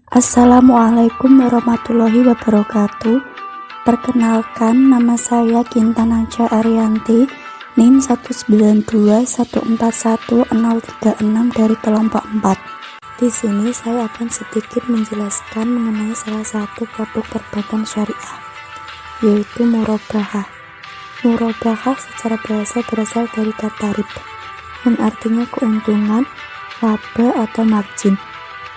Assalamualaikum warahmatullahi wabarakatuh. Perkenalkan, nama saya Kintan Aja Arianti, NIM 192141036 dari kelompok 4. Di sini saya akan sedikit menjelaskan mengenai salah satu produk perbankan syariah, yaitu murabahah. Murabahah secara bahasa berasal dari kata riba, yang artinya keuntungan, laba atau margin.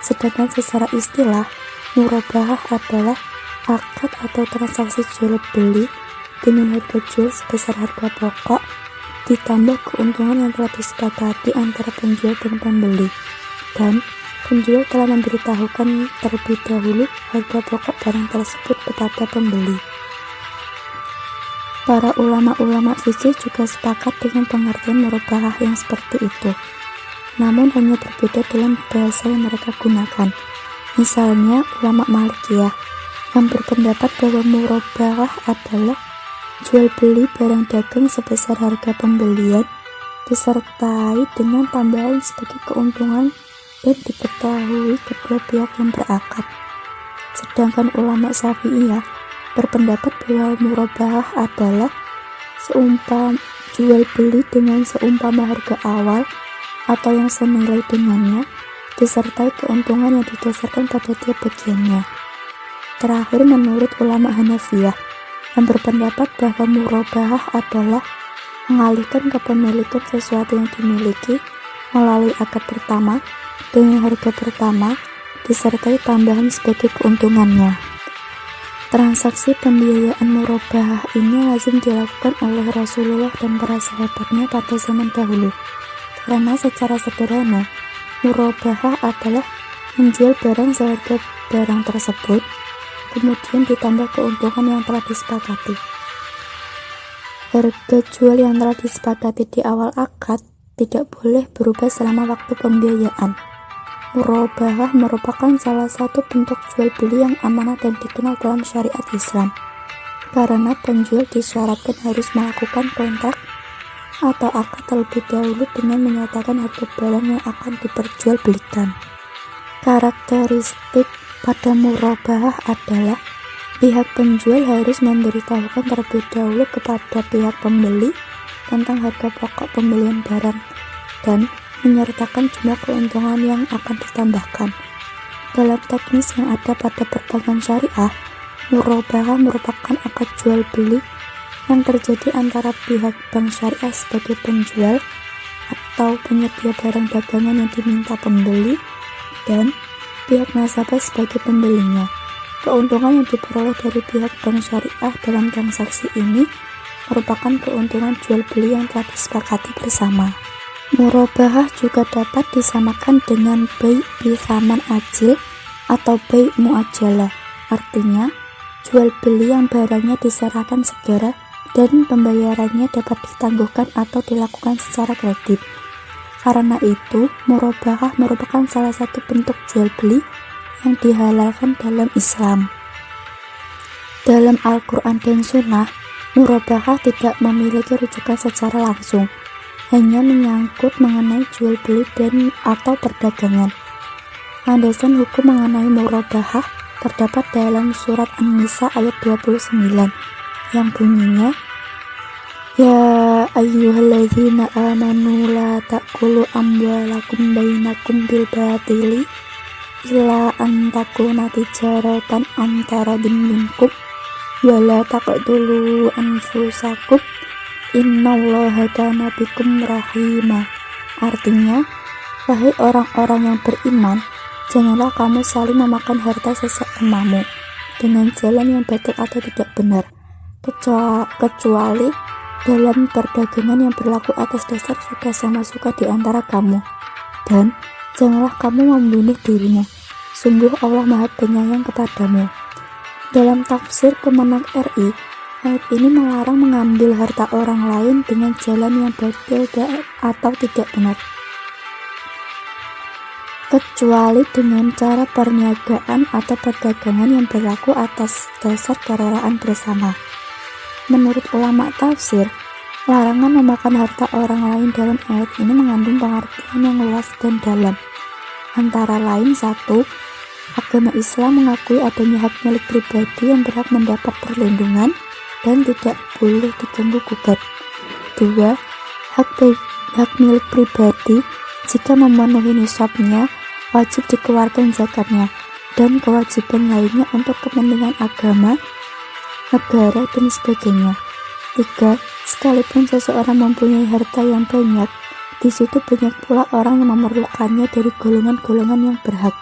Sedangkan secara istilah, murabahah adalah akad atau transaksi jual beli dengan harga jual sebesar harga pokok ditambah keuntungan yang telah disepakati antara penjual dan pembeli, dan penjual telah memberitahukan terlebih dahulu harga pokok barang tersebut kepada pembeli. Para ulama-ulama fikih juga sepakat dengan pengertian murabahah yang seperti itu, namun hanya berbeda dalam bahasa yang mereka gunakan. Misalnya, ulama Malikiyah yang berpendapat bahwa murabahah adalah jual beli barang dagang sebesar harga pembelian disertai dengan tambahan sebagai keuntungan dan diketahui kedua pihak yang berakad. Sedangkan ulama Syafi'iyah berpendapat bahwa murabahah adalah jual beli dengan seumpama harga awal atau yang senilai dengannya, disertai keuntungan yang didasarkan pada tiap bagiannya. Terakhir, menurut ulama Hanafiyah yang berpendapat bahwa murabahah adalah mengalihkan kepemilikan sesuatu yang dimiliki melalui akad pertama dengan harga pertama, disertai tambahan sebagai keuntungannya. Transaksi pembiayaan murabahah ini lazim dilakukan oleh Rasulullah dan para sahabatnya pada zaman dahulu. Karena secara sederhana, murabahah adalah menjual barang seharga barang tersebut, kemudian ditambah keuntungan yang telah disepakati. Harga jual yang telah disepakati di awal akad tidak boleh berubah selama waktu pembiayaan. Murabahah merupakan salah satu bentuk jual beli yang amanah dan dikenal dalam syariat Islam, karena penjual disyaratkan harus melakukan kontrak atau akad terlebih dahulu dengan menyatakan harga barang yang akan diperjualbelikan. Karakteristik pada murabahah adalah pihak penjual harus memberitahukan terlebih dahulu kepada pihak pembeli tentang harga pokok pembelian barang dan menyertakan jumlah keuntungan yang akan ditambahkan. Dalam teknis yang ada pada perbankan syariah, murabahah merupakan akad jual beli yang terjadi antara pihak bank syariah sebagai penjual atau penyedia barang dagangan yang diminta pembeli dan pihak nasabah sebagai pembelinya. Keuntungan yang diperoleh dari pihak bank syariah dalam transaksi ini merupakan keuntungan jual beli yang telah disepakati bersama. Murabahah juga dapat disamakan dengan bai' bi tsaman ajil atau bai' muajjalah, artinya jual beli yang barangnya diserahkan segera dan pembayarannya dapat ditangguhkan atau dilakukan secara kredit. Karena itu, murabahah merupakan salah satu bentuk jual beli yang dihalalkan dalam Islam. Dalam Al-Quran dan Sunnah, murabahah tidak memiliki rujukan secara langsung, hanya menyangkut mengenai jual beli dan atau perdagangan. Landasan hukum mengenai murabahah terdapat dalam surat An-Nisa ayat 29 yang bunyinya, Ya ayyuhalladzina amanu la ta'kulu amwalakum bainakum bil batili illa an takuna tijaratan an taradin minkum wa la taqtulu anfusakum innallaha kana bikum rahima. Artinya, wahai orang-orang yang beriman, janganlah kamu saling memakan harta sesamamu dengan jalan yang batil atau tidak benar, kecuali dalam perdagangan yang berlaku atas dasar suka sama suka di antara kamu, dan janganlah kamu membunuh dirimu, sungguh Allah Maha Penyayang kepadamu. Dalam tafsir Kemenak RI, ayat ini melarang mengambil harta orang lain dengan jalan yang batil atau tidak benar, kecuali dengan cara perniagaan atau perdagangan yang berlaku atas dasar kerelaan bersama. Menurut ulama tafsir, larangan memakan harta orang lain dalam ayat ini mengandung pengertian yang luas dan dalam. Antara lain, 1. Agama Islam mengakui adanya hak milik pribadi yang berhak mendapat perlindungan dan tidak boleh diganggu-gugat. 2. Hak milik pribadi jika memenuhi nisabnya wajib dikeluarkan zakatnya, dan kewajiban lainnya untuk kepentingan agama, negara, dan sebagainya. 3. Sekalipun seseorang mempunyai harta yang banyak, di situ banyak pula orang yang memerlukannya dari golongan-golongan yang berhak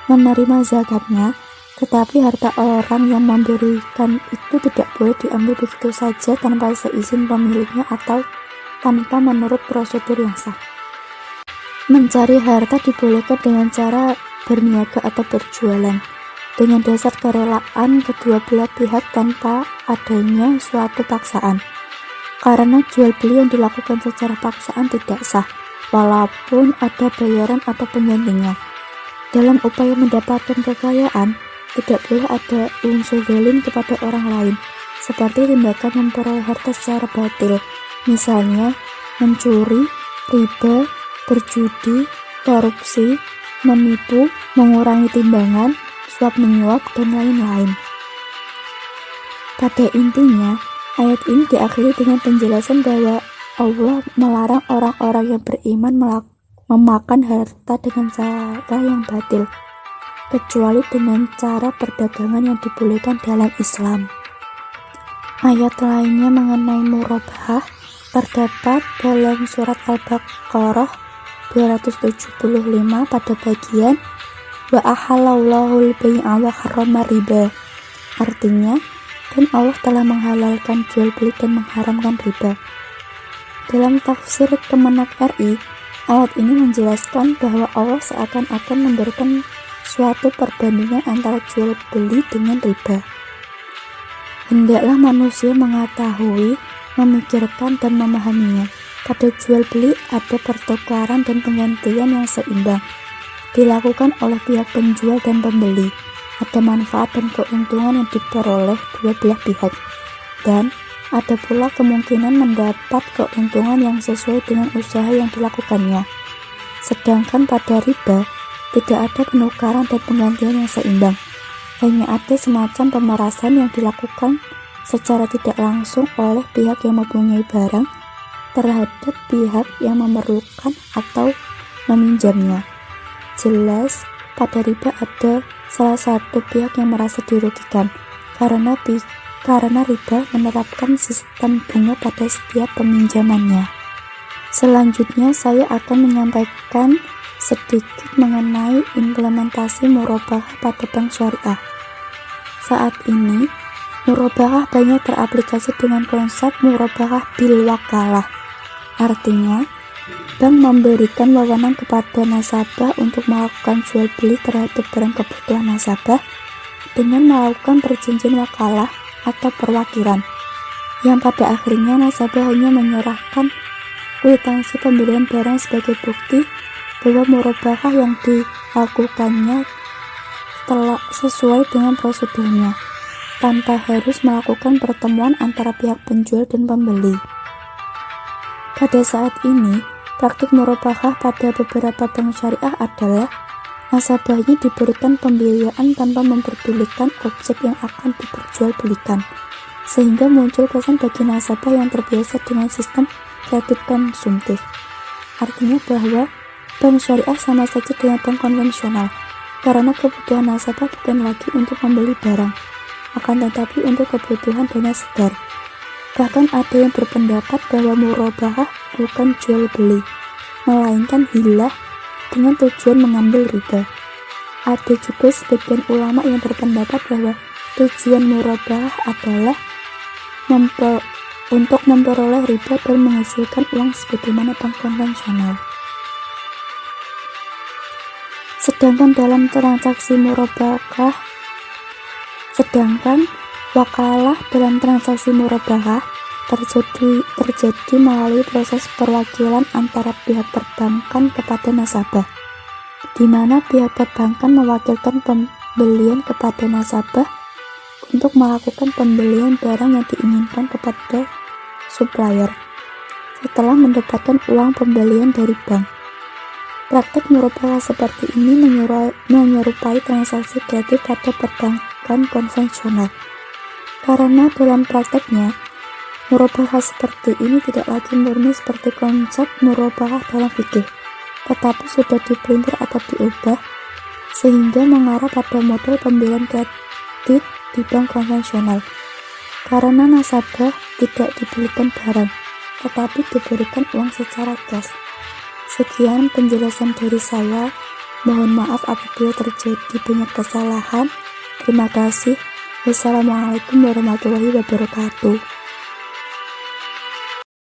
menerima zakatnya, tetapi harta orang yang memberikan itu tidak boleh diambil begitu saja tanpa seizin pemiliknya atau tanpa menurut prosedur yang sah. Mencari harta dibolehkan dengan cara berniaga atau berjualan dengan dasar kerelaan kedua belah pihak tanpa adanya suatu paksaan. Karena jual beli yang dilakukan secara paksaan tidak sah, walaupun ada bayaran atau penggantinya. Dalam upaya mendapatkan kekayaan, tidak boleh ada unsur zalim kepada orang lain, seperti tindakan memperoleh harta secara batil, misalnya mencuri, riba, berjudi, korupsi, menipu, mengurangi timbangan, suap menyuap, dan lain-lain. Pada intinya, ayat ini diakhiri dengan penjelasan bahwa Allah melarang orang-orang yang beriman memakan harta dengan cara yang batil, kecuali dengan cara perdagangan yang dibolehkan dalam Islam. Ayat lainnya mengenai murabahah terdapat dalam surat Al-Baqarah 275 pada bagian wa ahallallahu al-bai'a wa harrama riba. Artinya, dan Allah telah menghalalkan jual beli dan mengharamkan riba. Dalam tafsir Kemenak RI, ayat ini menjelaskan bahwa Allah seakan-akan memberikan suatu perbandingan antara jual beli dengan riba. Hendaklah manusia mengetahui, memikirkan, dan memahaminya. Pada jual beli ada pertukaran dan penggantian yang seimbang dilakukan oleh pihak penjual dan pembeli. Ada manfaat dan keuntungan yang diperoleh dua belah pihak, dan ada pula kemungkinan mendapat keuntungan yang sesuai dengan usaha yang dilakukannya. Sedangkan pada riba tidak ada penukaran dan penggantian yang seimbang, hanya ada semacam pemerasan yang dilakukan secara tidak langsung oleh pihak yang mempunyai barang terhadap pihak yang memerlukan atau meminjamnya. Jelas, pada riba ada salah satu pihak yang merasa dirugikan karena riba menerapkan sistem bunga pada setiap peminjamannya. Selanjutnya, saya akan menyampaikan sedikit mengenai implementasi murabahah pada bank syariah. Saat ini, murabahah banyak teraplikasi dengan konsep murabahah bil wakalah. Artinya, bank memberikan wewenang kepada nasabah untuk melakukan jual beli terhadap barang kebutuhan nasabah dengan melakukan perjanjian wakalah atau perwakilan, yang pada akhirnya nasabah hanya menyerahkan kwitansi pembelian barang sebagai bukti bahwa murabahah yang dilakukannya telah sesuai dengan prosedurnya, tanpa harus melakukan pertemuan antara pihak penjual dan pembeli. Pada saat ini, praktik murabahah pada beberapa bank syariah adalah nasabahnya diberikan pembiayaan tanpa memperdulikan objek yang akan diperjualbelikan, sehingga muncul kesan bagi nasabah yang terbiasa dengan sistem kredit konsumtif. Artinya bahwa bank syariah sama saja dengan bank konvensional, karena kebutuhan nasabah bukan lagi untuk membeli barang, akan tetapi untuk kebutuhan dana segar. Bahkan ada yang berpendapat bahwa murabahah bukan jual beli, melainkan hilah dengan tujuan mengambil riba. Ada juga sebagian ulama yang berpendapat bahwa tujuan murabahah adalah untuk memperoleh riba dan menghasilkan uang sebagaimana bank konvensional. Sedangkan wakalah dalam transaksi murabahah terjadi melalui proses perwakilan antara pihak perbankan kepada nasabah, di mana pihak perbankan mewakilkan pembelian kepada nasabah untuk melakukan pembelian barang yang diinginkan kepada supplier setelah mendapatkan uang pembelian dari bank. Praktek murabahah seperti ini menyerupai transaksi kredit pada perbankan konvensional. Karena dalam prakteknya, murabahah seperti ini tidak lagi murni seperti konsep murabahah dalam fikih, tetapi sudah dipelintir atau diubah sehingga mengarah pada model pembelian kredit di bank konvensional. Karena nasabah tidak dibelikan barang, tetapi diberikan uang secara cash. Sekian penjelasan dari saya. Mohon maaf apabila terjadi banyak kesalahan. Terima kasih. Wassalamualaikum warahmatullahi wabarakatuh.